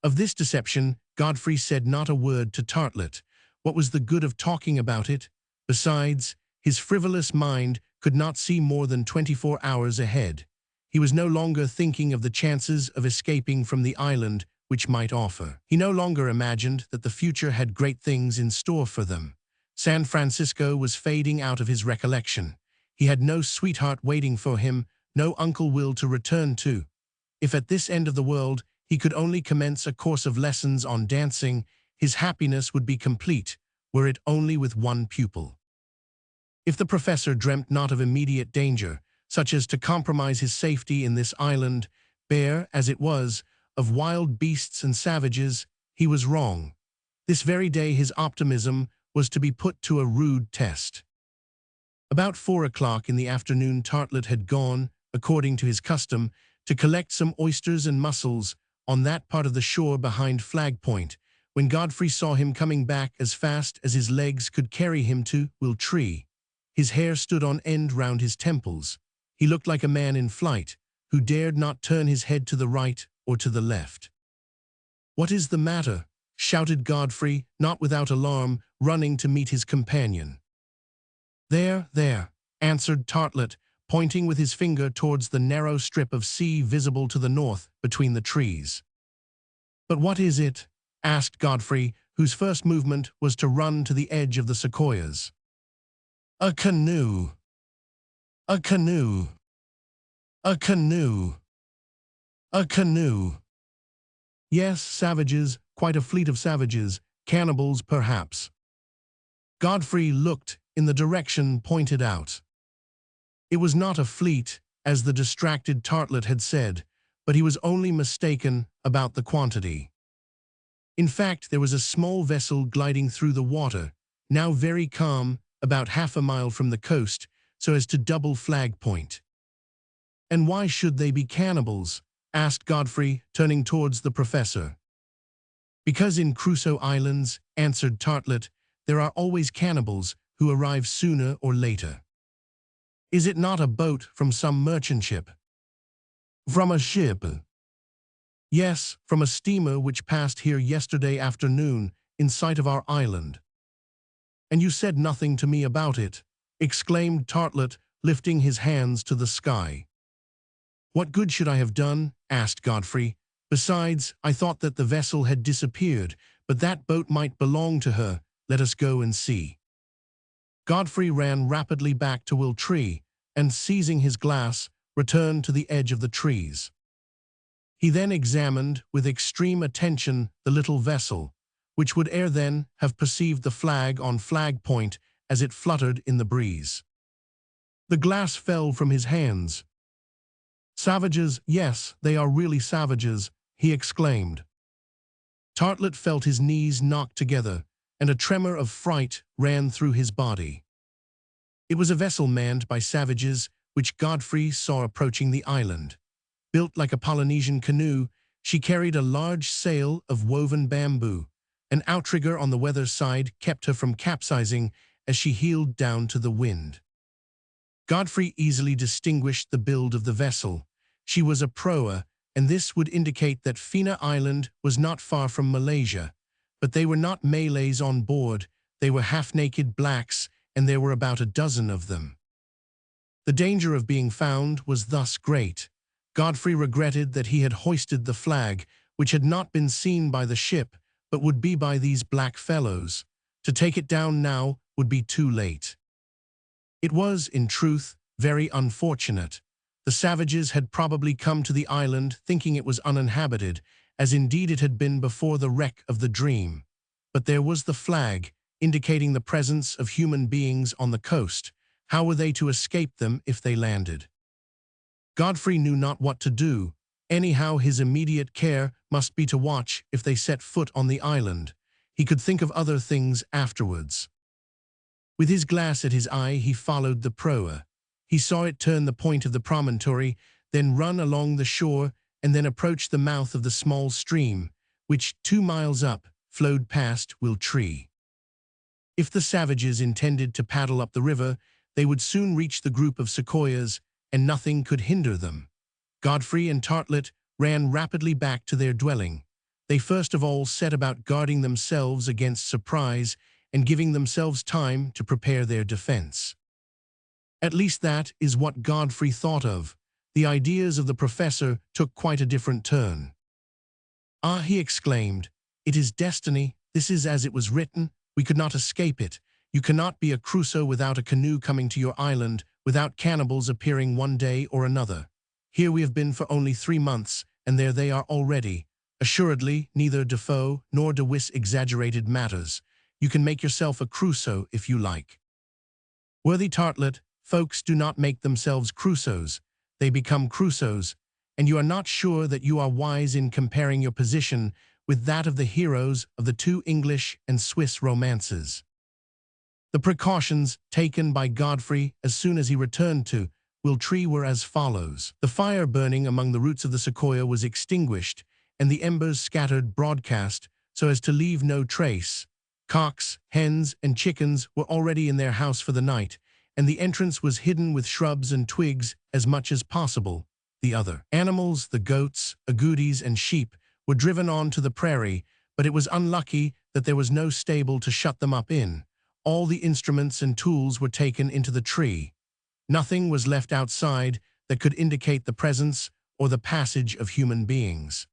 Of this deception, Godfrey said not a word to Tartlet. What was the good of talking about it? Besides, his frivolous mind could not see more than 24 hours ahead. He was no longer thinking of the chances of escaping from the island which might offer. He no longer imagined that the future had great things in store for them. San Francisco was fading out of his recollection. He had no sweetheart waiting for him, no Uncle Will to return to. If at this end of the world he could only commence a course of lessons on dancing, his happiness would be complete, were it only with one pupil. If the professor dreamt not of immediate danger, such as to compromise his safety in this island, bare as it was, of wild beasts and savages, he was wrong. This very day his optimism was to be put to a rude test. About 4 o'clock in the afternoon Tartlet had gone, according to his custom, to collect some oysters and mussels on that part of the shore behind Flag Point, when Godfrey saw him coming back as fast as his legs could carry him to Will Tree. His hair stood on end round his temples. He looked like a man in flight, who dared not turn his head to the right or to the left. "What is the matter?" shouted Godfrey, not without alarm, running to meet his companion. There, answered Tartlet, pointing with his finger towards the narrow strip of sea visible to the north between the trees. "But what is it?" asked Godfrey, whose first movement was to run to the edge of the sequoias. "A canoe! A canoe! A canoe! A canoe!" "Yes, savages, quite a fleet of savages, cannibals perhaps." Godfrey looked in the direction pointed out. It was not a fleet, as the distracted Tartlet had said, but he was only mistaken about the quantity. In fact, there was a small vessel gliding through the water, now very calm, about half a mile from the coast, so as to double Flag Point. "And why should they be cannibals?" asked Godfrey, turning towards the professor. "Because in Crusoe Islands," answered Tartlet, "there are always cannibals who arrive sooner or later." "Is it not a boat from some merchant ship?" "From a ship?" "Yes, from a steamer which passed here yesterday afternoon in sight of our island." "And you said nothing to me about it," exclaimed Tartlet, lifting his hands to the sky. "What good should I have done?" asked Godfrey. "Besides, I thought that the vessel had disappeared, but that boat might belong to her. Let us go and see." Godfrey ran rapidly back to Will Tree, and seizing his glass, returned to the edge of the trees. He then examined with extreme attention the little vessel, which would ere then have perceived the flag on Flag Point as it fluttered in the breeze. The glass fell from his hands. "Savages, yes, they are really savages," he exclaimed. Tartlet felt his knees knock together, and a tremor of fright ran through his body. It was a vessel manned by savages which Godfrey saw approaching the island. Built like a Polynesian canoe, she carried a large sail of woven bamboo. An outrigger on the weather side kept her from capsizing as she heeled down to the wind. Godfrey easily distinguished the build of the vessel. She was a proa, and this would indicate that Fina Island was not far from Malaysia. But they were not Malays on board, they were half-naked blacks, and there were about a dozen of them. The danger of being found was thus great. Godfrey regretted that he had hoisted the flag, which had not been seen by the ship, but would be by these black fellows. To take it down now would be too late. It was, in truth, very unfortunate. The savages had probably come to the island thinking it was uninhabited, as indeed it had been before the wreck of the Dream. But there was the flag, indicating the presence of human beings on the coast. How were they to escape them if they landed? Godfrey knew not what to do. Anyhow, his immediate care must be to watch if they set foot on the island. He could think of other things afterwards. With his glass at his eye, he followed the proa. He saw it turn the point of the promontory, then run along the shore, and then approach the mouth of the small stream, which, 2 miles up, flowed past Will Tree. If the savages intended to paddle up the river, they would soon reach the group of sequoias, and nothing could hinder them. Godfrey and Tartlet ran rapidly back to their dwelling. They first of all set about guarding themselves against surprise and giving themselves time to prepare their defense. At least that is what Godfrey thought of. The ideas of the professor took quite a different turn. "Ah," he exclaimed, "it is destiny. This is as it was written. We could not escape it. You cannot be a Crusoe without a canoe coming to your island, without cannibals appearing one day or another. Here we have been for only 3 months, and there they are already. Assuredly, neither Defoe nor De Wis exaggerated matters. You can make yourself a Crusoe if you like." Worthy Tartlet, folks do not make themselves Crusoes. They become Crusoes, and you are not sure that you are wise in comparing your position with that of the heroes of the 2 English and Swiss romances. The precautions taken by Godfrey as soon as he returned to Wiltshire were as follows. The fire burning among the roots of the sequoia was extinguished, and the embers scattered broadcast so as to leave no trace. Cocks, hens, and chickens were already in their house for the night, and the entrance was hidden with shrubs and twigs as much as possible. The other animals, the goats, agoutis, and sheep, were driven on to the prairie, but it was unlucky that there was no stable to shut them up in. All the instruments and tools were taken into the tree. Nothing was left outside that could indicate the presence or the passage of human beings.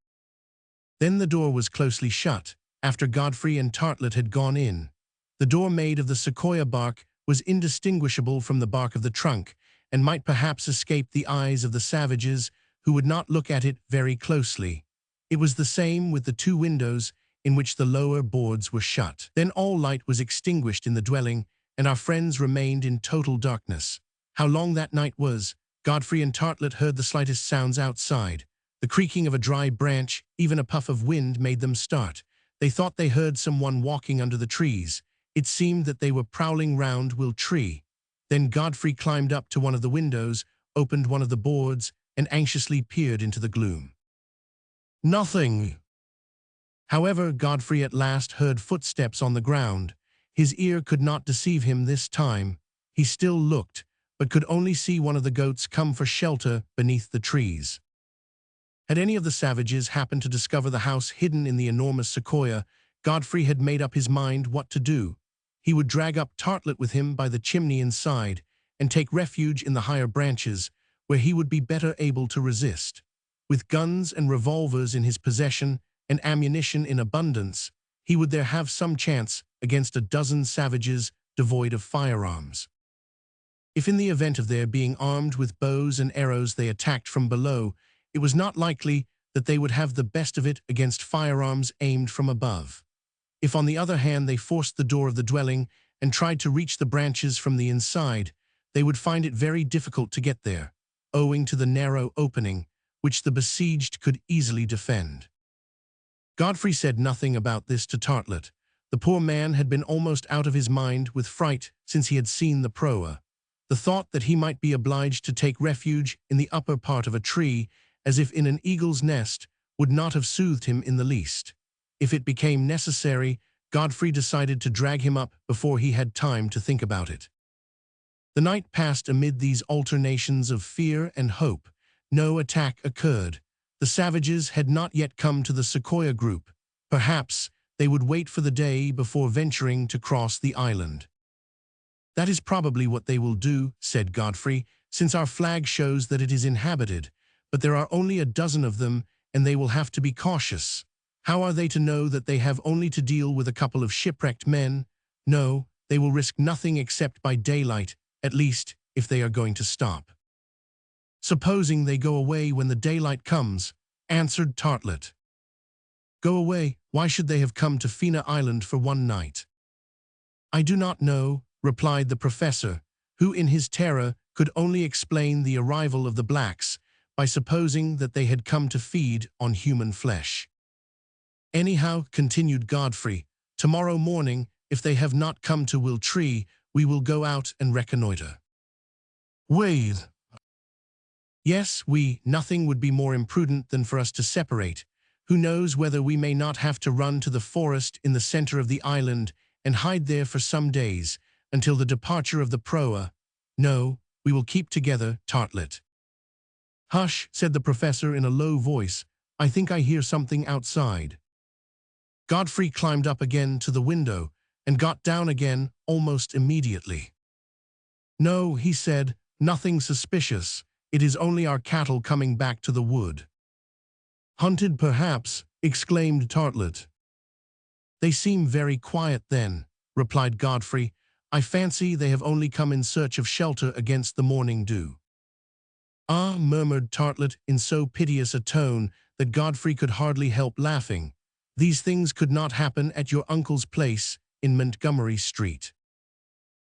Then the door was closely shut, after Godfrey and Tartlet had gone in. The door made of the sequoia bark was indistinguishable from the bark of the trunk, and might perhaps escape the eyes of the savages who would not look at it very closely. It was the same with the 2 windows in which the lower boards were shut. Then all light was extinguished in the dwelling, and our friends remained in total darkness. How long that night was, Godfrey and Tartlet heard the slightest sounds outside. The creaking of a dry branch, even a puff of wind, made them start. They thought they heard someone walking under the trees. It seemed that they were prowling round Wiltshire. Then Godfrey climbed up to one of the windows, opened one of the boards, and anxiously peered into the gloom. Nothing. However, Godfrey at last heard footsteps on the ground. His ear could not deceive him this time. He still looked, but could only see one of the goats come for shelter beneath the trees. Had any of the savages happened to discover the house hidden in the enormous sequoia, Godfrey had made up his mind what to do. He would drag up Tartlet with him by the chimney inside, and take refuge in the higher branches, where he would be better able to resist. With guns and revolvers in his possession, and ammunition in abundance, he would there have some chance against a dozen savages devoid of firearms. If in the event of their being armed with bows and arrows they attacked from below, it was not likely that they would have the best of it against firearms aimed from above. If on the other hand they forced the door of the dwelling and tried to reach the branches from the inside, they would find it very difficult to get there, owing to the narrow opening, which the besieged could easily defend. Godfrey said nothing about this to Tartlet. The poor man had been almost out of his mind with fright since he had seen the proa. The thought that he might be obliged to take refuge in the upper part of a tree, as if in an eagle's nest, would not have soothed him in the least. If it became necessary, Godfrey decided to drag him up before he had time to think about it. The night passed amid these alternations of fear and hope. No attack occurred. The savages had not yet come to the sequoia group. Perhaps they would wait for the day before venturing to cross the island. "That is probably what they will do," said Godfrey, "since our flag shows that it is inhabited. But there are only a dozen of them, and they will have to be cautious. How are they to know that they have only to deal with a couple of shipwrecked men? No, they will risk nothing except by daylight, at least if they are going to stop." "Supposing they go away when the daylight comes," answered Tartlet. "Go away? Why should they have come to Fena Island for one night?" "I do not know," replied the professor, who in his terror could only explain the arrival of the blacks by supposing that they had come to feed on human flesh. "Anyhow," continued Godfrey, "tomorrow morning, if they have not come to Wiltshire, we will go out and reconnoiter." "Wait." "Yes, nothing would be more imprudent than for us to separate. Who knows whether we may not have to run to the forest in the center of the island and hide there for some days, until the departure of the proa. No, we will keep together, Tartlet." "Hush," said the professor in a low voice. "I think I hear something outside." Godfrey climbed up again to the window and got down again almost immediately. "No," he said, "nothing suspicious. It is only our cattle coming back to the wood." "Hunted, perhaps," exclaimed Tartlet. "They seem very quiet then," replied Godfrey. "I fancy they have only come in search of shelter against the morning dew." "Ah," murmured Tartlet in so piteous a tone that Godfrey could hardly help laughing. "These things could not happen at your uncle's place in Montgomery Street."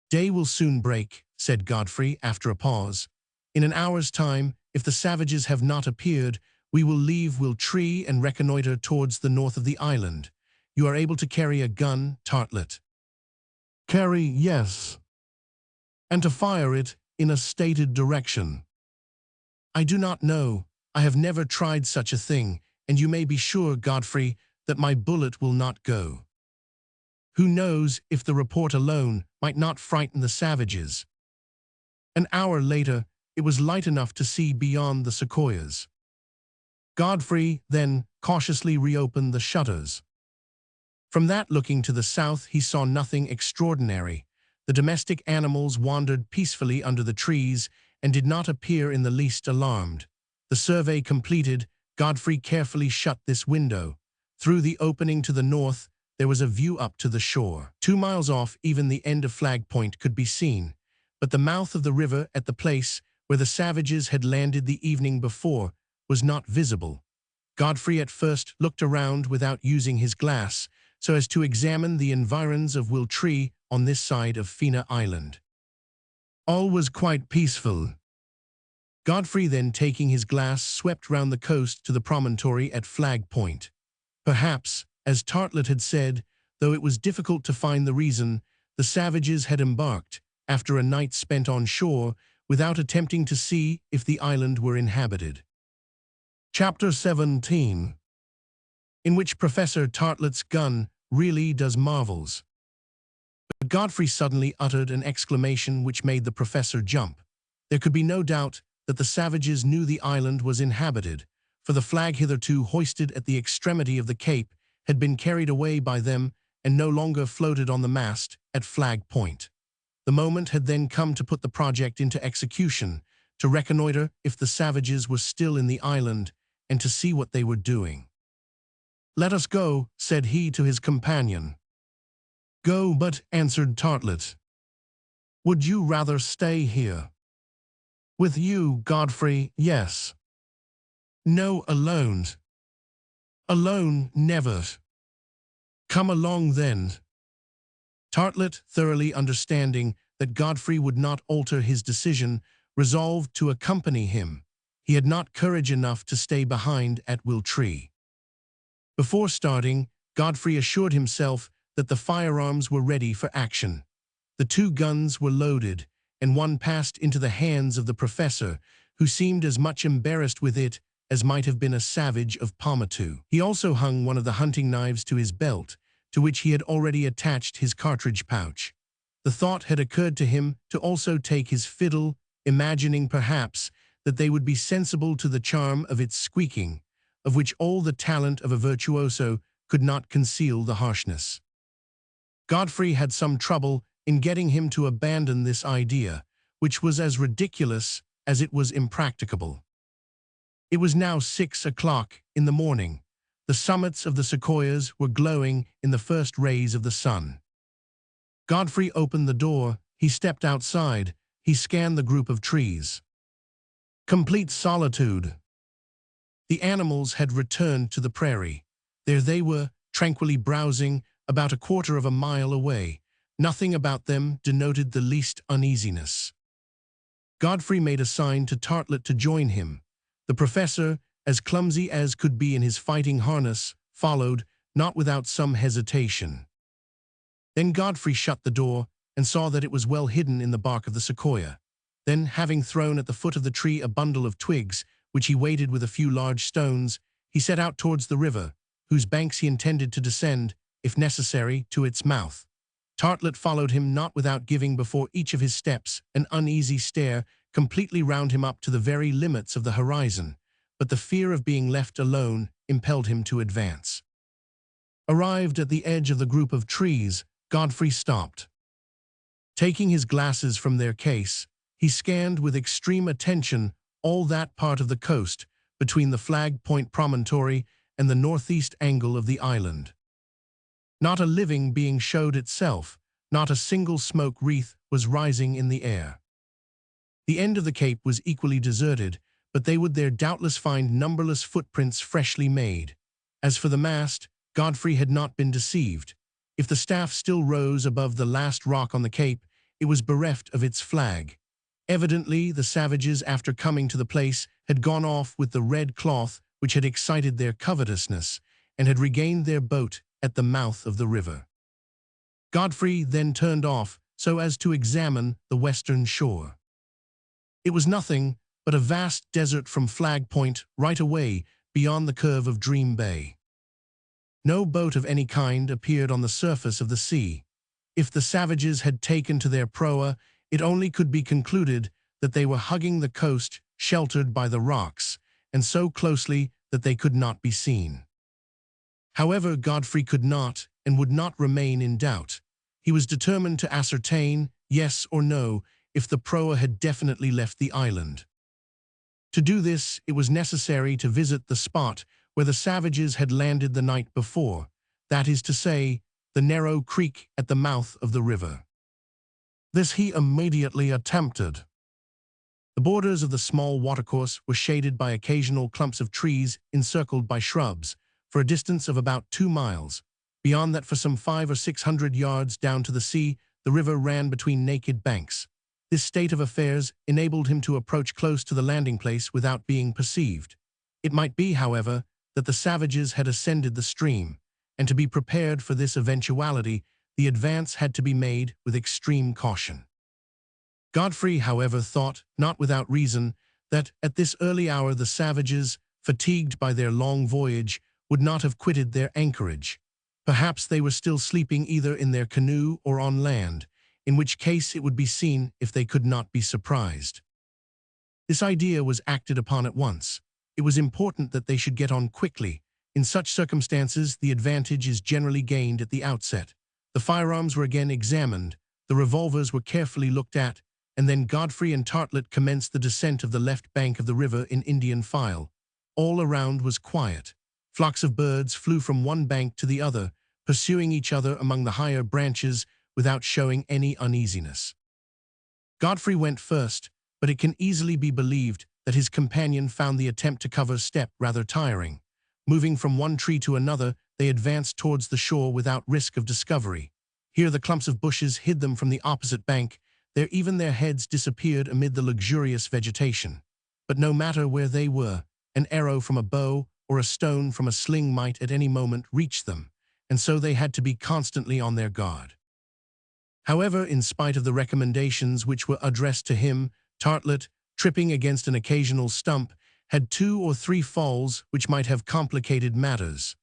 "Day will soon break," said Godfrey after a pause. "In an hour's time, if the savages have not appeared, we will leave Will Tree and reconnoiter towards the north of the island. You are able to carry a gun, Tartlet?" "Carry, yes. And to fire it in a stated direction." "I do not know. I have never tried such a thing, and you may be sure, Godfrey, that my bullet will not go. Who knows if the report alone might not frighten the savages?" An hour later, it was light enough to see beyond the sequoias. Godfrey then cautiously reopened the shutters. From that looking to the south, he saw nothing extraordinary. The domestic animals wandered peacefully under the trees and did not appear in the least alarmed. The survey completed, Godfrey carefully shut this window. Through the opening to the north, there was a view up to the shore. 2 miles off, even the end of Flag Point could be seen, but the mouth of the river at the place where the savages had landed the evening before was not visible. Godfrey at first looked around without using his glass, so as to examine the environs of Will Tree on this side of Fena Island. All was quite peaceful. Godfrey then, taking his glass, swept round the coast to the promontory at Flag Point. Perhaps, as Tartlet had said, though it was difficult to find the reason, the savages had embarked, after a night spent on shore, without attempting to see if the island were inhabited. Chapter 17, in which Professor Tartlet's gun really does marvels. But Godfrey suddenly uttered an exclamation which made the professor jump. There could be no doubt that the savages knew the island was inhabited, for the flag hitherto hoisted at the extremity of the cape had been carried away by them and no longer floated on the mast at Flag Point. The moment had then come to put the project into execution, to reconnoiter if the savages were still in the island, and to see what they were doing. "Let us go," said he to his companion. "Go, but," answered Tartlet. "Would you rather stay here?" "With you, Godfrey, yes." "No, alone." "Alone, never." "Come along then." Tartlet, thoroughly understanding that Godfrey would not alter his decision, resolved to accompany him. He had not courage enough to stay behind at Will Tree. Before starting, Godfrey assured himself that the firearms were ready for action. The 2 guns were loaded, and one passed into the hands of the professor, who seemed as much embarrassed with it as might have been a savage of Paumotu. He also hung one of the hunting knives to his belt, to which he had already attached his cartridge pouch. The thought had occurred to him to also take his fiddle, imagining perhaps that they would be sensible to the charm of its squeaking, of which all the talent of a virtuoso could not conceal the harshness. Godfrey had some trouble in getting him to abandon this idea, which was as ridiculous as it was impracticable. It was now 6 o'clock in the morning. The summits of the sequoias were glowing in the first rays of the sun. Godfrey opened the door, he stepped outside, he scanned the group of trees. Complete solitude. The animals had returned to the prairie. There they were, tranquilly browsing, about a quarter of a mile away. Nothing about them denoted the least uneasiness. Godfrey made a sign to Tartlet to join him. The professor, as clumsy as could be in his fighting harness, followed, not without some hesitation. Then Godfrey shut the door and saw that it was well hidden in the bark of the sequoia. Then, having thrown at the foot of the tree a bundle of twigs, which he weighted with a few large stones, he set out towards the river, whose banks he intended to descend, if necessary, to its mouth. Tartlet followed him, not without giving before each of his steps an uneasy stare, completely round him up to the very limits of the horizon, but the fear of being left alone impelled him to advance. Arrived at the edge of the group of trees, Godfrey stopped. Taking his glasses from their case, he scanned with extreme attention all that part of the coast between the Flag Point promontory and the northeast angle of the island. Not a living being showed itself, not a single smoke wreath was rising in the air. The end of the cape was equally deserted, but they would there doubtless find numberless footprints freshly made. As for the mast, Godfrey had not been deceived. If the staff still rose above the last rock on the cape, it was bereft of its flag. Evidently, the savages, after coming to the place, had gone off with the red cloth which had excited their covetousness, and had regained their boat at the mouth of the river. Godfrey then turned off so as to examine the western shore. It was nothing but a vast desert from Flag Point right away beyond the curve of Dream Bay. No boat of any kind appeared on the surface of the sea. If the savages had taken to their proa, it only could be concluded that they were hugging the coast, sheltered by the rocks, and so closely that they could not be seen. However, Godfrey could not and would not remain in doubt. He was determined to ascertain, yes or no, if the proa had definitely left the island. To do this, it was necessary to visit the spot where the savages had landed the night before, that is to say, the narrow creek at the mouth of the river. This he immediately attempted. The borders of the small watercourse were shaded by occasional clumps of trees encircled by shrubs, for a distance of about 2 miles. Beyond that, for some 500 or 600 yards down to the sea, the river ran between naked banks. This state of affairs enabled him to approach close to the landing place without being perceived. It might be, however, that the savages had ascended the stream, and to be prepared for this eventuality, the advance had to be made with extreme caution. Godfrey, however, thought, not without reason, that at this early hour the savages, fatigued by their long voyage, would not have quitted their anchorage. Perhaps they were still sleeping either in their canoe or on land, in which case it would be seen if they could not be surprised. This idea was acted upon at once. It was important that they should get on quickly. In such circumstances, the advantage is generally gained at the outset. The firearms were again examined, the revolvers were carefully looked at, and then Godfrey and Tartlet commenced the descent of the left bank of the river in Indian file. All around was quiet. Flocks of birds flew from one bank to the other, pursuing each other among the higher branches without showing any uneasiness. Godfrey went first, but it can easily be believed that his companion found the attempt to cover step rather tiring. Moving from one tree to another, they advanced towards the shore without risk of discovery. Here the clumps of bushes hid them from the opposite bank. There even their heads disappeared amid the luxurious vegetation. But no matter where they were, an arrow from a bow or a stone from a sling might at any moment reach them, and so they had to be constantly on their guard. However, in spite of the recommendations which were addressed to him, Tartlet, tripping against an occasional stump, had 2 or 3 falls which might have complicated matters.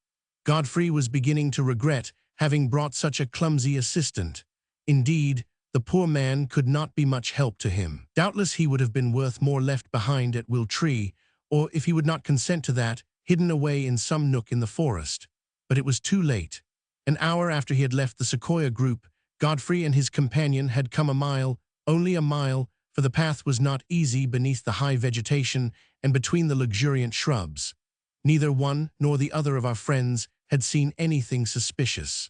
Godfrey was beginning to regret having brought such a clumsy assistant. Indeed, the poor man could not be much help to him. Doubtless he would have been worth more left behind at Will Tree, or, if he would not consent to that, hidden away in some nook in the forest. But it was too late. An hour after he had left the sequoia group, Godfrey and his companion had come a mile, only a mile, for the path was not easy beneath the high vegetation and between the luxuriant shrubs. Neither one nor the other of our friends had seen anything suspicious.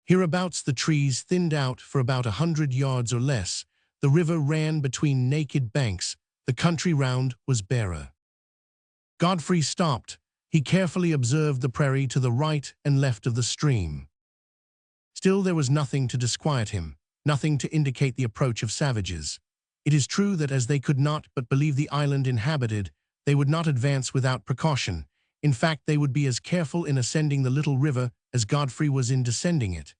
Hereabouts the trees thinned out for about 100 yards or less. The river ran between naked banks. The country round was barer. Godfrey stopped. He carefully observed the prairie to the right and left of the stream. Still there was nothing to disquiet him, nothing to indicate the approach of savages. It is true that as they could not but believe the island inhabited, they would not advance without precaution. In fact, they would be as careful in ascending the little river as Godfrey was in descending it.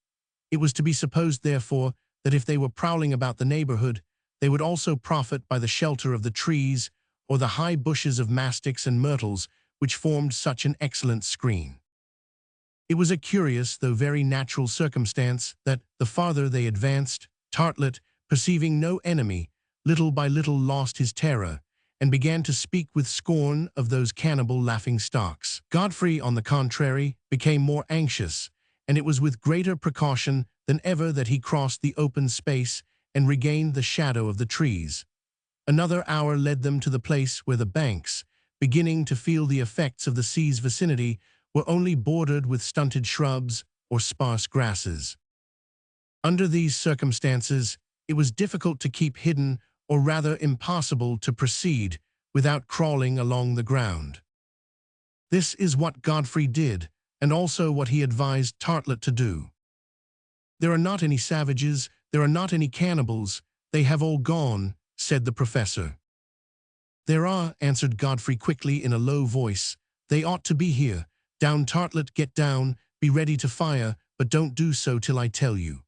It was to be supposed, therefore, that if they were prowling about the neighborhood, they would also profit by the shelter of the trees or the high bushes of mastics and myrtles which formed such an excellent screen. It was a curious, though very natural circumstance that, the farther they advanced, Tartlet, perceiving no enemy, little by little lost his terror, and began to speak with scorn of those cannibal laughing-stocks. Godfrey, on the contrary, became more anxious, and it was with greater precaution than ever that he crossed the open space and regained the shadow of the trees. Another hour led them to the place where the banks, beginning to feel the effects of the sea's vicinity, were only bordered with stunted shrubs or sparse grasses. Under these circumstances, it was difficult to keep hidden, or rather impossible to proceed, without crawling along the ground. This is what Godfrey did, and also what he advised Tartlet to do. "There are not any savages, there are not any cannibals, they have all gone," said the professor. "There are," answered Godfrey quickly in a low voice. "They ought to be here. Down, Tartlet, get down, be ready to fire, but don't do so till I tell you."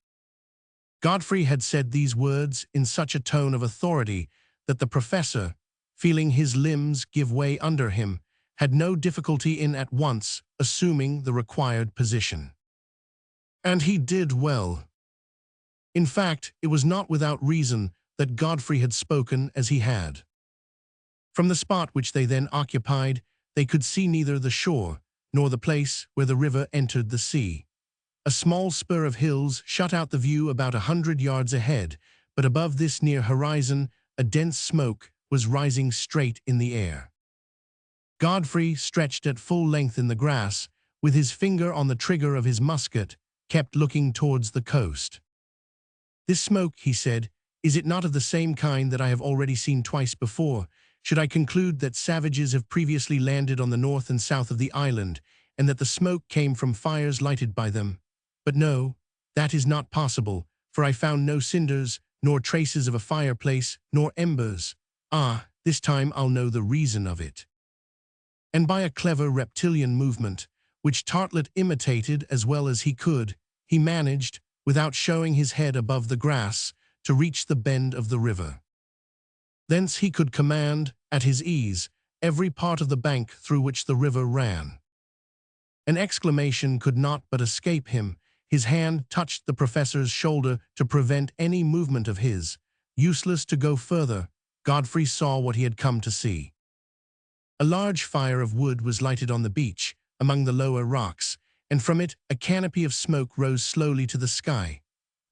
Godfrey had said these words in such a tone of authority that the professor, feeling his limbs give way under him, had no difficulty in at once assuming the required position. And he did well. In fact, it was not without reason that Godfrey had spoken as he had. From the spot which they then occupied, they could see neither the shore nor the place where the river entered the sea. A small spur of hills shut out the view about 100 yards ahead, but above this near horizon, a dense smoke was rising straight in the air. Godfrey, stretched at full length in the grass, with his finger on the trigger of his musket, kept looking towards the coast. "This smoke," he said, "is it not of the same kind that I have already seen twice before? Should I conclude that savages have previously landed on the north and south of the island, and that the smoke came from fires lighted by them? But no, that is not possible, for I found no cinders, nor traces of a fireplace, nor embers. Ah, this time I'll know the reason of it." And by a clever reptilian movement, which Tartlet imitated as well as he could, he managed, without showing his head above the grass, to reach the bend of the river. Thence he could command, at his ease, every part of the bank through which the river ran. An exclamation could not but escape him. His hand touched the professor's shoulder to prevent any movement of his. Useless to go further, Godfrey saw what he had come to see. A large fire of wood was lighted on the beach, among the lower rocks, and from it a canopy of smoke rose slowly to the sky.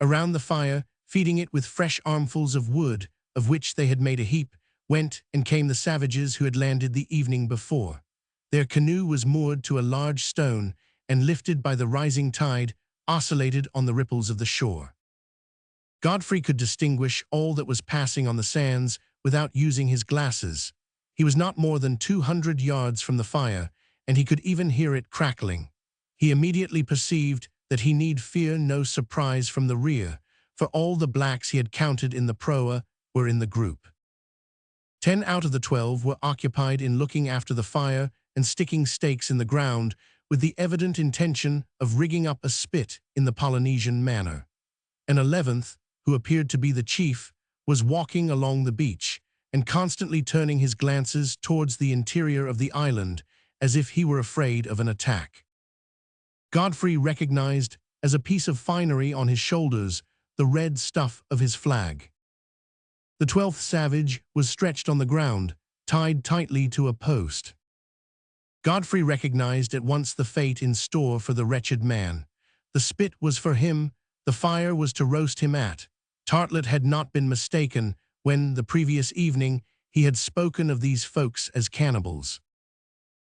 Around the fire, feeding it with fresh armfuls of wood, of which they had made a heap, went and came the savages who had landed the evening before. Their canoe was moored to a large stone, and lifted by the rising tide, oscillated on the ripples of the shore. Godfrey could distinguish all that was passing on the sands without using his glasses. He was not more than 200 yards from the fire, and he could even hear it crackling. He immediately perceived that he need fear no surprise from the rear, for all the blacks he had counted in the proa were in the group. 10 out of the 12 were occupied in looking after the fire and sticking stakes in the ground, with the evident intention of rigging up a spit in the Polynesian manner. An 11th, who appeared to be the chief, was walking along the beach, and constantly turning his glances towards the interior of the island, as if he were afraid of an attack. Godfrey recognized, as a piece of finery on his shoulders, the red stuff of his flag. The 12th savage was stretched on the ground, tied tightly to a post. Godfrey recognized at once the fate in store for the wretched man. The spit was for him, the fire was to roast him at. Tartlet had not been mistaken when, the previous evening, he had spoken of these folks as cannibals.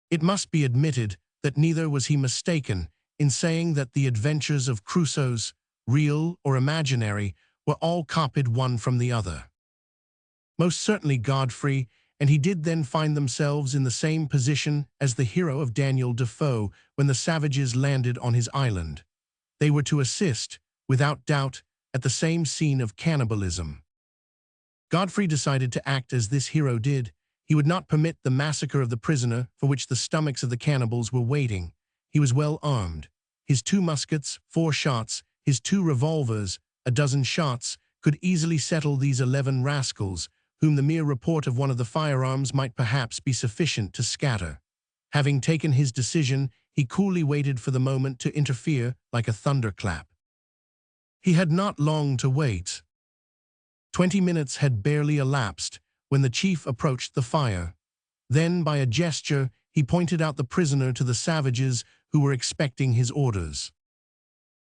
It must be admitted that neither was he mistaken in saying that the adventures of Crusoe's, real or imaginary, were all copied one from the other. Most certainly Godfrey and he did then find themselves in the same position as the hero of Daniel Defoe when the savages landed on his island. They were to assist, without doubt, at the same scene of cannibalism. Godfrey decided to act as this hero did. He would not permit the massacre of the prisoner for which the stomachs of the cannibals were waiting. He was well armed. His 2 muskets, 4 shots, his 2 revolvers, a dozen shots, could easily settle these 11 rascals, whom the mere report of one of the firearms might perhaps be sufficient to scatter. Having taken his decision, he coolly waited for the moment to interfere like a thunderclap. He had not long to wait. 20 minutes had barely elapsed when the chief approached the fire. Then, by a gesture, he pointed out the prisoner to the savages who were expecting his orders.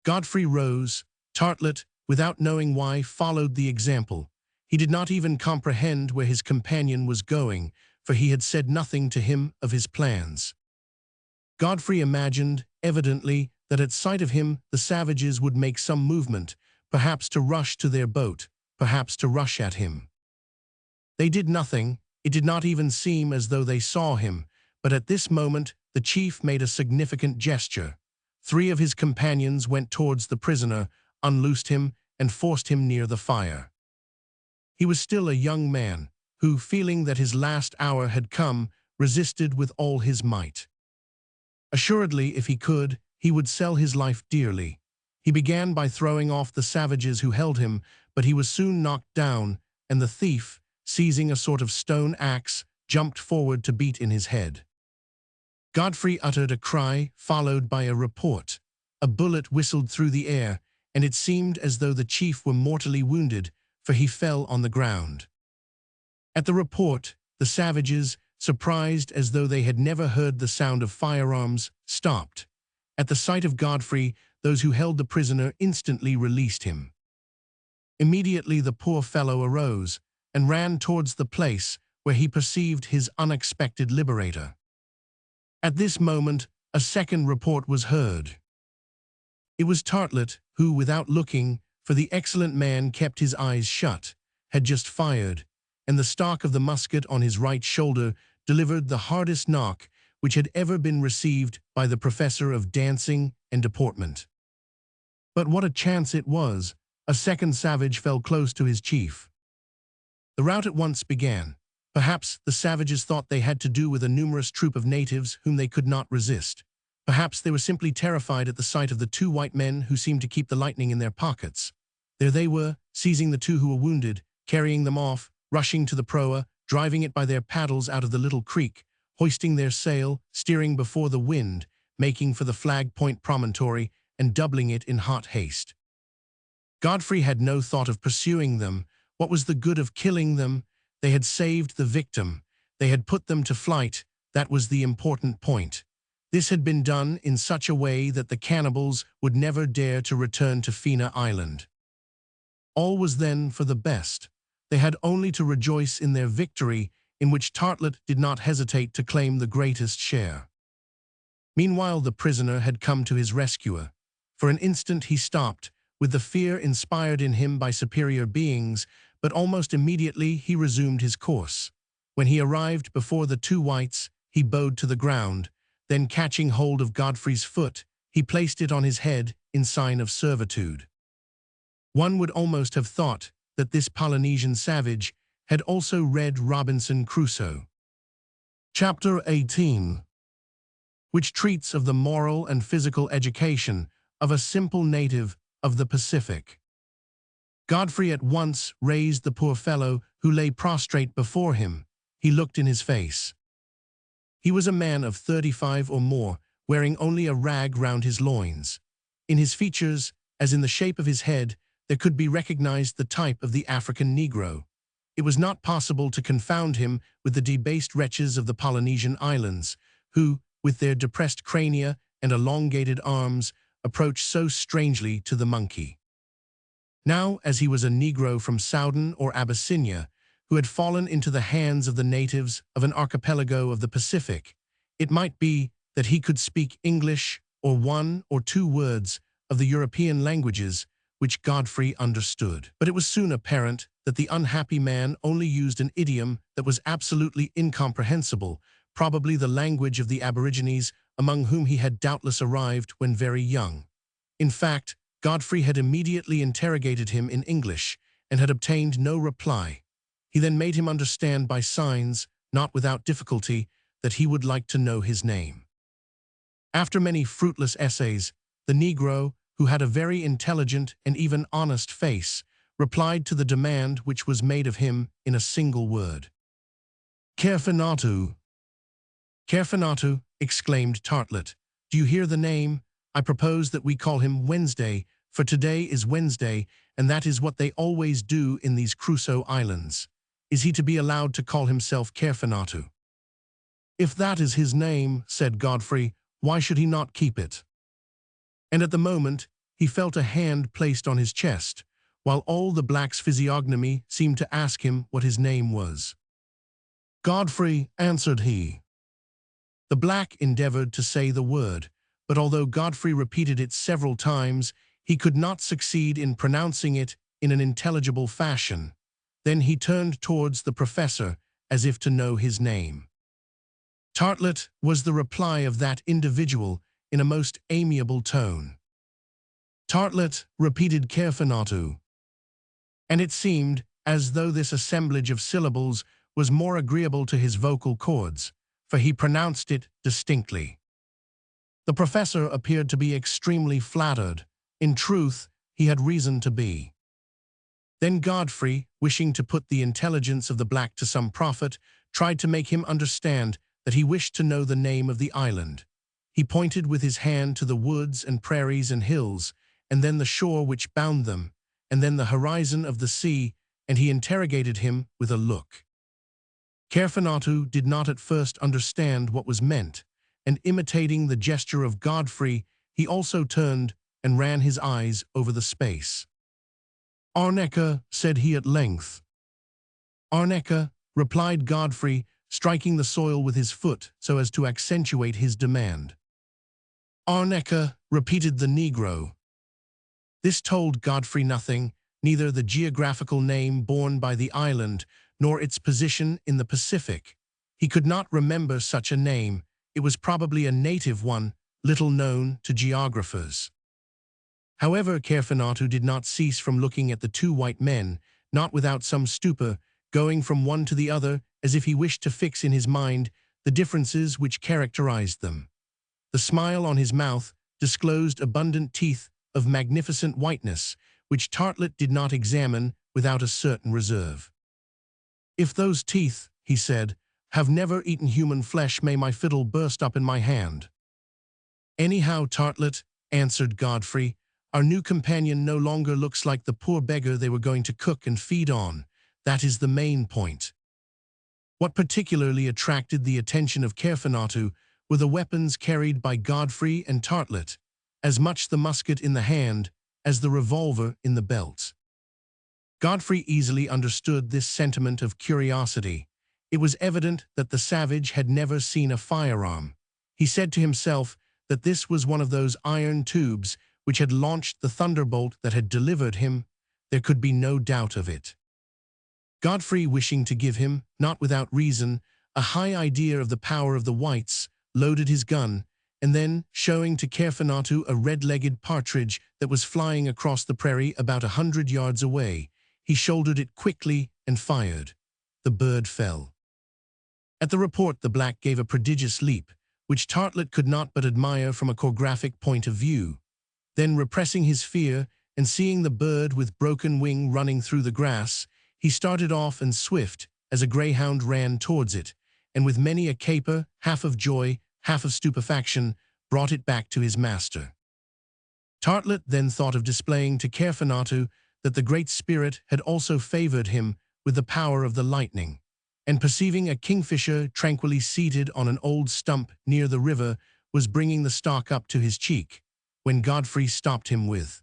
Godfrey rose. Tartlet, without knowing why, followed the example. He did not even comprehend where his companion was going, for he had said nothing to him of his plans. Godfrey imagined, evidently, that at sight of him the savages would make some movement, perhaps to rush to their boat, perhaps to rush at him. They did nothing. It did not even seem as though they saw him, but at this moment the chief made a significant gesture. 3 of his companions went towards the prisoner, unloosed him, and forced him near the fire. He was still a young man, who, feeling that his last hour had come, resisted with all his might. Assuredly, if he could, he would sell his life dearly. He began by throwing off the savages who held him, but he was soon knocked down, and the thief, seizing a sort of stone axe, jumped forward to beat in his head. Godfrey uttered a cry, followed by a report. A bullet whistled through the air, and it seemed as though the chief were mortally wounded, for he fell on the ground. At the report, the savages, surprised as though they had never heard the sound of firearms, stopped. At the sight of Godfrey, those who held the prisoner instantly released him. Immediately the poor fellow arose and ran towards the place where he perceived his unexpected liberator. At this moment, a second report was heard. It was Tartlet, who, without looking, for the excellent man kept his eyes shut, had just fired, and the stock of the musket on his right shoulder delivered the hardest knock which had ever been received by the professor of dancing and deportment. But what a chance it was! A second savage fell close to his chief. The rout at once began. Perhaps the savages thought they had to do with a numerous troop of natives whom they could not resist. Perhaps they were simply terrified at the sight of the 2 white men who seemed to keep the lightning in their pockets. There they were, seizing the 2 who were wounded, carrying them off, rushing to the proa, driving it by their paddles out of the little creek, hoisting their sail, steering before the wind, making for the Flag Point promontory, and doubling it in hot haste. Godfrey had no thought of pursuing them. What was the good of killing them? They had saved the victim. They had put them to flight. That was the important point. This had been done in such a way that the cannibals would never dare to return to Fena Island. All was then for the best. They had only to rejoice in their victory, in which Tartlet did not hesitate to claim the greatest share. Meanwhile, the prisoner had come to his rescuer. For an instant he stopped, with the fear inspired in him by superior beings, but almost immediately he resumed his course. When he arrived before the 2 whites, he bowed to the ground. Then, catching hold of Godfrey's foot, he placed it on his head in sign of servitude. One would almost have thought that this Polynesian savage had also read Robinson Crusoe. Chapter 18, which treats of the moral and physical education of a simple native of the Pacific. Godfrey at once raised the poor fellow who lay prostrate before him. He looked in his face. He was a man of 35 or more, wearing only a rag round his loins. In his features, as in the shape of his head, there could be recognized the type of the African Negro. It was not possible to confound him with the debased wretches of the Polynesian islands, who, with their depressed crania and elongated arms, approached so strangely to the monkey. Now, as he was a Negro from Soudan or Abyssinia, who had fallen into the hands of the natives of an archipelago of the Pacific, it might be that he could speak English or 1 or 2 words of the European languages which Godfrey understood. But it was soon apparent that the unhappy man only used an idiom that was absolutely incomprehensible, probably the language of the aborigines among whom he had doubtless arrived when very young. In fact, Godfrey had immediately interrogated him in English and had obtained no reply. He then made him understand by signs, not without difficulty, that he would like to know his name. After many fruitless essays, the Negro, who had a very intelligent and even honest face, replied to the demand which was made of him in a single word. "Kerfanatu." "Kerfanatu," exclaimed Tartlet. "Do you hear the name? I propose that we call him Wednesday, for today is Wednesday, and that is what they always do in these Crusoe Islands. is he to be allowed to call himself Caerphonatu? If that is his name, said Godfrey, why should he not keep it? And at the moment, he felt a hand placed on his chest, while all the black's physiognomy seemed to ask him what his name was. Godfrey, answered he. The black endeavored to say the word, but although Godfrey repeated it several times, he could not succeed in pronouncing it in an intelligible fashion. Then he turned towards the professor as if to know his name. Tartlet, was the reply of that individual in a most amiable tone. Tartlet, repeated Caerphonatu. And it seemed as though this assemblage of syllables was more agreeable to his vocal cords, for he pronounced it distinctly. The professor appeared to be extremely flattered. In truth, he had reason to be. Then Godfrey, wishing to put the intelligence of the black to some profit, tried to make him understand that he wished to know the name of the island. He pointed with his hand to the woods and prairies and hills, and then the shore which bound them, and then the horizon of the sea, and he interrogated him with a look. Caerphonatu did not at first understand what was meant, and imitating the gesture of Godfrey, he also turned and ran his eyes over the space. Arneca, said he at length. Arneca, replied Godfrey, striking the soil with his foot so as to accentuate his demand. Arneca, repeated the Negro. This told Godfrey nothing, neither the geographical name borne by the island nor its position in the Pacific. He could not remember such a name. It was probably a native one, little known to geographers. However, Caerphonatu did not cease from looking at the two white men, not without some stupor, going from one to the other as if he wished to fix in his mind the differences which characterized them. The smile on his mouth disclosed abundant teeth of magnificent whiteness, which Tartlet did not examine without a certain reserve. If those teeth, he said, have never eaten human flesh, may my fiddle burst up in my hand. Anyhow, Tartlet, answered Godfrey, our new companion no longer looks like the poor beggar they were going to cook and feed on. That is the main point. What particularly attracted the attention of Caerphonatu were the weapons carried by Godfrey and Tartlet, as much the musket in the hand as the revolver in the belt. Godfrey easily understood this sentiment of curiosity. It was evident that the savage had never seen a firearm. He said to himself that this was one of those iron tubes which had launched the thunderbolt that had delivered him. There could be no doubt of it. Godfrey, wishing to give him, not without reason, a high idea of the power of the whites, loaded his gun, and then, showing to Caerphonatu a red-legged partridge that was flying across the prairie about 100 yards away, he shouldered it quickly and fired. The bird fell. At the report, the black gave a prodigious leap, which Tartlet could not but admire from a choregraphic point of view. Then, repressing his fear and seeing the bird with broken wing running through the grass, he started off and swift as a greyhound ran towards it, and with many a caper, half of joy, half of stupefaction, brought it back to his master. Tartlet then thought of displaying to Caerphonatu that the Great Spirit had also favored him with the power of the lightning, and perceiving a kingfisher tranquilly seated on an old stump near the river, was bringing the stock up to his cheek, when Godfrey stopped him with,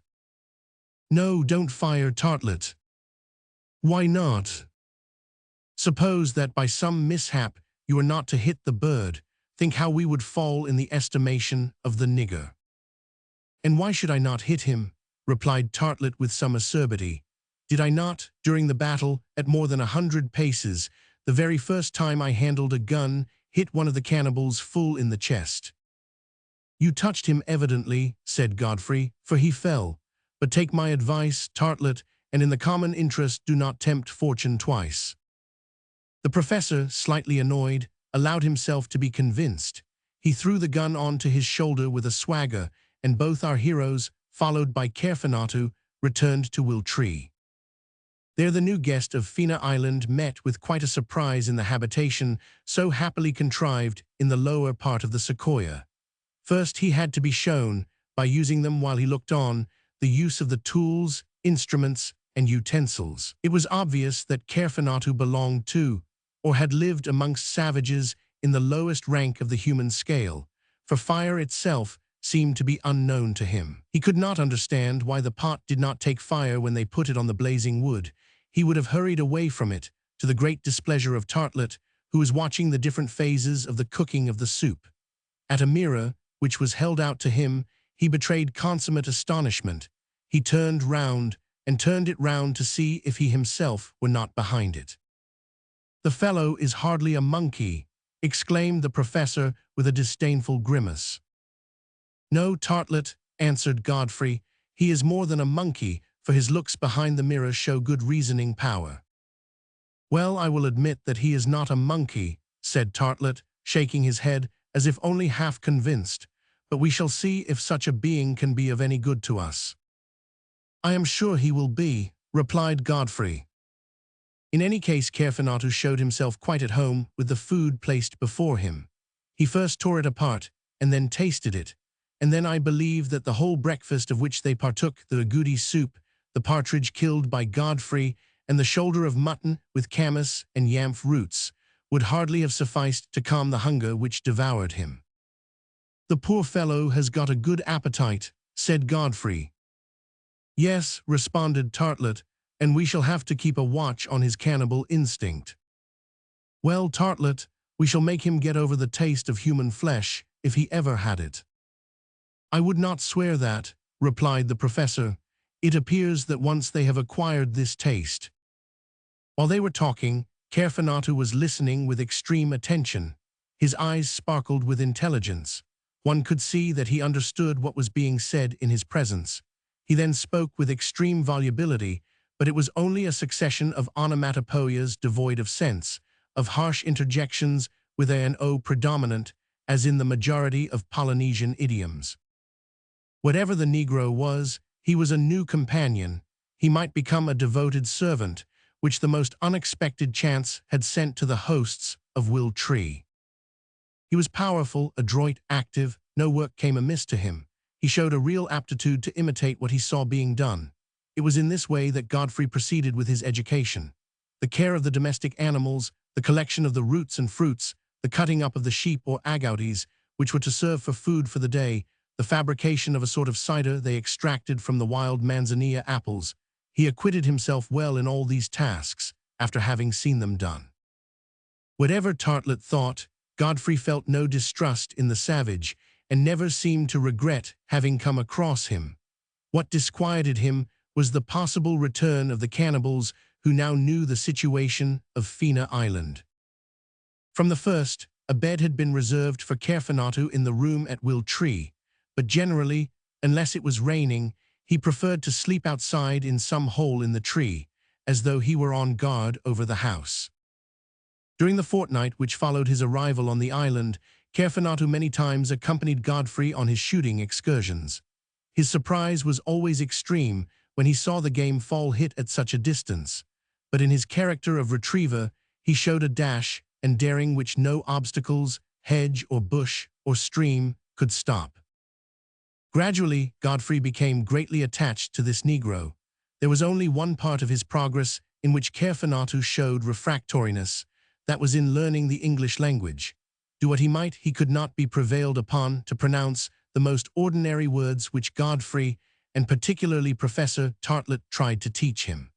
"No, don't fire, Tartlet." "Why not?" "Suppose that by some mishap you are not to hit the bird, think how we would fall in the estimation of the nigger." "And why should I not hit him?" replied Tartlet with some acerbity. "Did I not, during the battle, at more than 100 paces, the very first time I handled a gun, hit one of the cannibals full in the chest?" "You touched him evidently," said Godfrey, "for he fell. But take my advice, Tartlet, and in the common interest do not tempt fortune twice." The professor, slightly annoyed, allowed himself to be convinced. He threw the gun on to his shoulder with a swagger, and both our heroes, followed by Caerphonatu, returned to Wiltree. There the new guest of Fina Island met with quite a surprise in the habitation so happily contrived in the lower part of the sequoia. First he had to be shown, by using them while he looked on, the use of the tools, instruments, and utensils. It was obvious that Kerfenatu belonged to, or had lived amongst savages in the lowest rank of the human scale, for fire itself seemed to be unknown to him. He could not understand why the pot did not take fire when they put it on the blazing wood. He would have hurried away from it, to the great displeasure of Tartlet, who was watching the different phases of the cooking of the soup. At a mirror, which was held out to him, he betrayed consummate astonishment. He turned round, and turned it round to see if he himself were not behind it. "The fellow is hardly a monkey," exclaimed the professor with a disdainful grimace. "No, Tartlet," answered Godfrey, "he is more than a monkey, for his looks behind the mirror show good reasoning power." "Well, I will admit that he is not a monkey," said Tartlet, shaking his head as if only half convinced, "but we shall see if such a being can be of any good to us." "I am sure he will be," replied Godfrey. In any case, Kerfenatu showed himself quite at home with the food placed before him. He first tore it apart, and then tasted it, and then I believe that the whole breakfast of which they partook, the agouti soup, the partridge killed by Godfrey, and the shoulder of mutton with camas and yamf roots, would hardly have sufficed to calm the hunger which devoured him. "The poor fellow has got a good appetite," said Godfrey. "Yes," responded Tartlet, "and we shall have to keep a watch on his cannibal instinct." "Well, Tartlet, we shall make him get over the taste of human flesh, if he ever had it." "I would not swear that," replied the professor. "It appears that once they have acquired this taste." While they were talking, Kerfenatu was listening with extreme attention. His eyes sparkled with intelligence. One could see that he understood what was being said in his presence. He then spoke with extreme volubility, but it was only a succession of onomatopoeias devoid of sense, of harsh interjections with an O predominant, as in the majority of Polynesian idioms. Whatever the Negro was, he was a new companion. He might become a devoted servant, which the most unexpected chance had sent to the hosts of Will Tree. He was powerful, adroit, active. No work came amiss to him. He showed a real aptitude to imitate what he saw being done. It was in this way that Godfrey proceeded with his education. The care of the domestic animals, the collection of the roots and fruits, the cutting up of the sheep or agoutis, which were to serve for food for the day, the fabrication of a sort of cider they extracted from the wild manzanilla apples. He acquitted himself well in all these tasks, after having seen them done. Whatever Tartlet thought, Godfrey felt no distrust in the savage, and never seemed to regret having come across him. What disquieted him was the possible return of the cannibals who now knew the situation of Fina Island. From the first, a bed had been reserved for Kerfenatu in the room at Will Tree, but generally, unless it was raining, he preferred to sleep outside in some hole in the tree, as though he were on guard over the house. During the fortnight which followed his arrival on the island, Kerfenatu many times accompanied Godfrey on his shooting excursions. His surprise was always extreme when he saw the game fall hit at such a distance, but in his character of retriever, he showed a dash and daring which no obstacles, hedge or bush or stream could stop. Gradually, Godfrey became greatly attached to this Negro. There was only one part of his progress in which Kerfenatu showed refractoriness, that was in learning the English language. Do what he might, he could not be prevailed upon to pronounce the most ordinary words which Godfrey, and particularly Professor Tartlet, tried to teach him.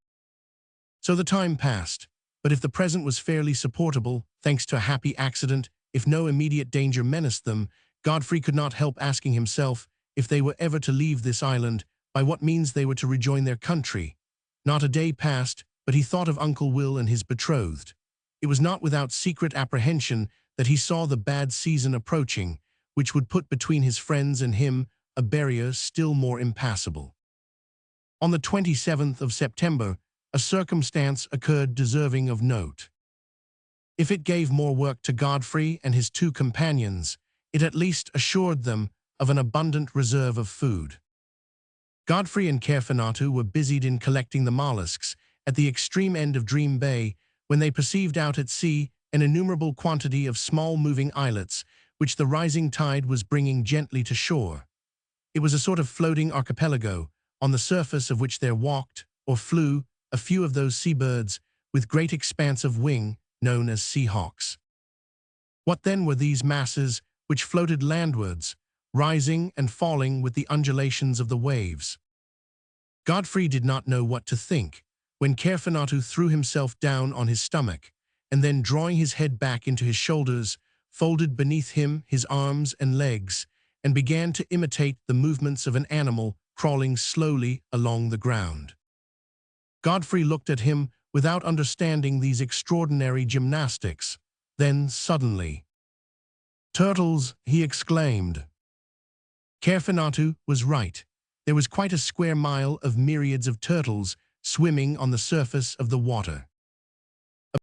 So the time passed, but if the present was fairly supportable, thanks to a happy accident, if no immediate danger menaced them, Godfrey could not help asking himself, if they were ever to leave this island, by what means they were to rejoin their country. Not a day passed, but he thought of Uncle Will and his betrothed. It was not without secret apprehension that he saw the bad season approaching, which would put between his friends and him a barrier still more impassable. On the 27th of September, a circumstance occurred deserving of note. If it gave more work to Godfrey and his two companions, it at least assured them of an abundant reserve of food. Godfrey and Kerfenatu were busied in collecting the mollusks at the extreme end of Dream Bay when they perceived out at sea an innumerable quantity of small moving islets which the rising tide was bringing gently to shore. It was a sort of floating archipelago, on the surface of which there walked, or flew, a few of those seabirds, with great expanse of wing, known as sea hawks. What then were these masses which floated landwards, rising and falling with the undulations of the waves? Godfrey did not know what to think, when Caerphonatu threw himself down on his stomach, and then drawing his head back into his shoulders, folded beneath him his arms and legs, and began to imitate the movements of an animal crawling slowly along the ground. Godfrey looked at him without understanding these extraordinary gymnastics. Then, suddenly, "Turtles!" he exclaimed. Caerphonatu was right. There was quite a square mile of myriads of turtles swimming on the surface of the water.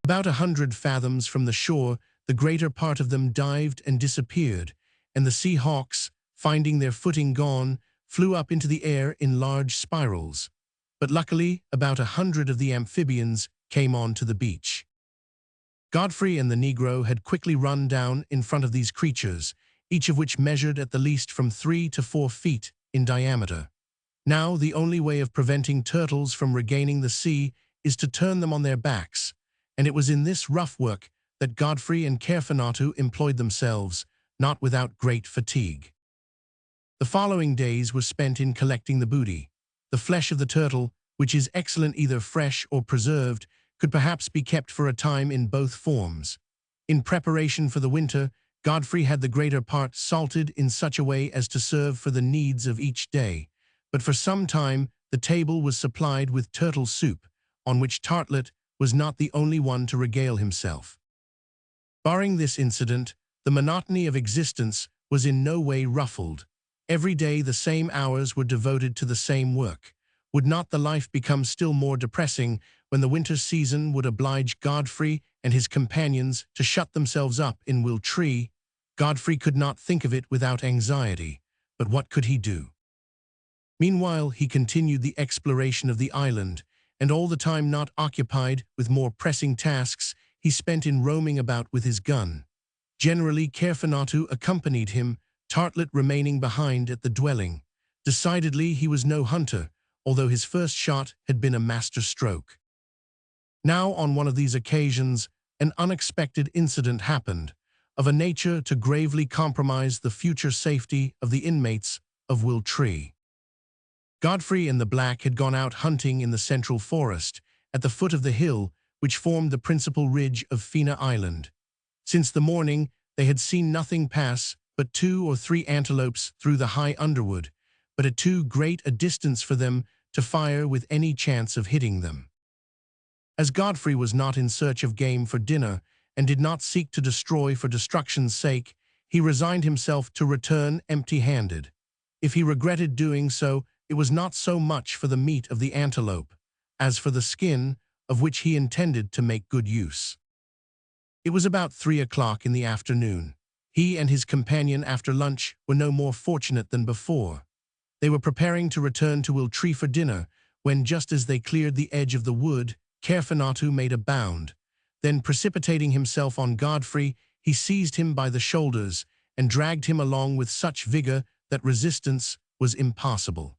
About 100 fathoms from the shore, the greater part of them dived and disappeared, and the sea hawks, finding their footing gone, flew up into the air in large spirals. But luckily, about 100 of the amphibians came on to the beach. Godfrey and the Negro had quickly run down in front of these creatures, each of which measured at the least from 3 to 4 feet in diameter. Now, the only way of preventing turtles from regaining the sea is to turn them on their backs, and it was in this rough work that Godfrey and Caerphonatu employed themselves, not without great fatigue. The following days were spent in collecting the booty. The flesh of the turtle, which is excellent either fresh or preserved, could perhaps be kept for a time in both forms. In preparation for the winter, Godfrey had the greater part salted in such a way as to serve for the needs of each day, but for some time the table was supplied with turtle soup, on which Tartlet was not the only one to regale himself. Barring this incident, the monotony of existence was in no way ruffled. Every day the same hours were devoted to the same work. Would not the life become still more depressing when the winter season would oblige Godfrey and his companions to shut themselves up in Will Tree? Godfrey could not think of it without anxiety, but what could he do? Meanwhile he continued the exploration of the island, and all the time not occupied with more pressing tasks he spent in roaming about with his gun. Generally Caerphonatu accompanied him, Tartlet remaining behind at the dwelling. Decidedly he was no hunter, although his first shot had been a master stroke. Now, on one of these occasions, an unexpected incident happened, of a nature to gravely compromise the future safety of the inmates of Will Tree. Godfrey and the Black had gone out hunting in the central forest, at the foot of the hill which formed the principal ridge of Fena Island. Since the morning, they had seen nothing pass but 2 or 3 antelopes through the high underwood, but at too great a distance for them to fire with any chance of hitting them. As Godfrey was not in search of game for dinner, and did not seek to destroy for destruction's sake, he resigned himself to return empty-handed. If he regretted doing so, it was not so much for the meat of the antelope, as for the skin, of which he intended to make good use. It was about 3 o'clock in the afternoon. He and his companion after lunch were no more fortunate than before. They were preparing to return to Will Tree for dinner, when just as they cleared the edge of the wood, Caerphonatu made a bound. Then, precipitating himself on Godfrey, he seized him by the shoulders and dragged him along with such vigor that resistance was impossible.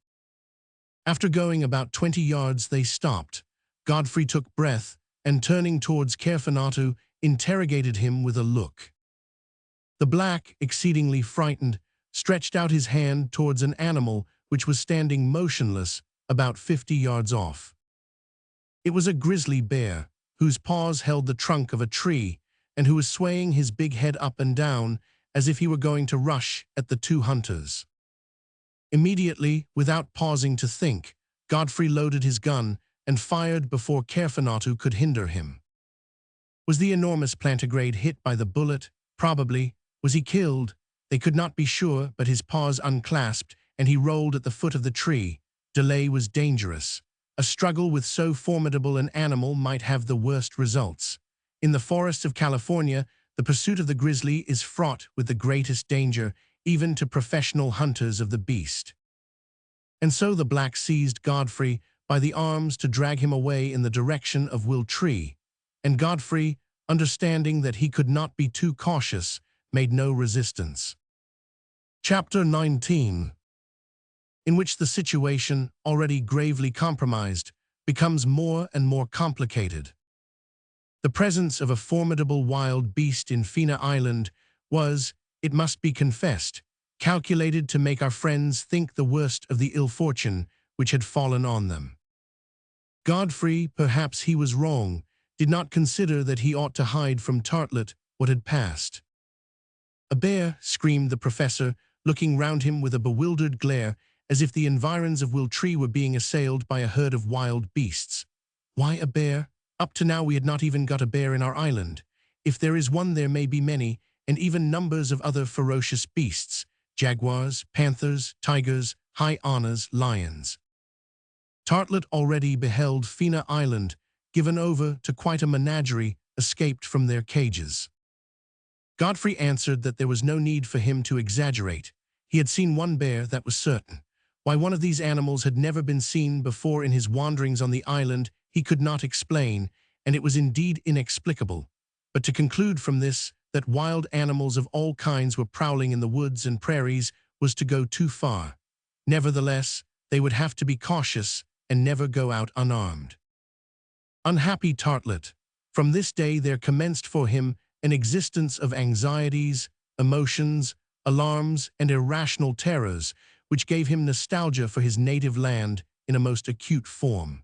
After going about 20 yards they stopped. Godfrey took breath and, turning towards Caerphonatu, interrogated him with a look. The Black, exceedingly frightened, stretched out his hand towards an animal which was standing motionless about 50 yards off. It was a grizzly bear, whose paws held the trunk of a tree, and who was swaying his big head up and down as if he were going to rush at the 2 hunters. Immediately, without pausing to think, Godfrey loaded his gun and fired before Caerphonatu could hinder him. Was the enormous plantigrade hit by the bullet? Probably. Was he killed? They could not be sure, but his paws unclasped, and he rolled at the foot of the tree. Delay was dangerous. A struggle with so formidable an animal might have the worst results. In the forests of California, the pursuit of the grizzly is fraught with the greatest danger, even to professional hunters of the beast. And so the Black seized Godfrey by the arms to drag him away in the direction of Will Tree, and Godfrey, understanding that he could not be too cautious, made no resistance. Chapter 19, in which the situation, already gravely compromised, becomes more and more complicated. The presence of a formidable wild beast in Fina Island was, it must be confessed, calculated to make our friends think the worst of the ill fortune which had fallen on them. Godfrey, perhaps he was wrong, did not consider that he ought to hide from Tartlet what had passed. "A bear!" screamed the professor, looking round him with a bewildered glare, as if the environs of Wiltree were being assailed by a herd of wild beasts. "Why a bear? Up to now we had not even got a bear in our island. If there is one, there may be many, and even numbers of other ferocious beasts, jaguars, panthers, tigers, hyenas, lions." Tartlet already beheld Fina Island, given over to quite a menagerie, escaped from their cages. Godfrey answered that there was no need for him to exaggerate. He had seen one bear, that was certain. Why one of these animals had never been seen before in his wanderings on the island he could not explain, and it was indeed inexplicable. But to conclude from this that wild animals of all kinds were prowling in the woods and prairies was to go too far. Nevertheless, they would have to be cautious and never go out unarmed. Unhappy Tartlet! From this day there commenced for him an existence of anxieties, emotions, alarms, and irrational terrors, which gave him nostalgia for his native land in a most acute form.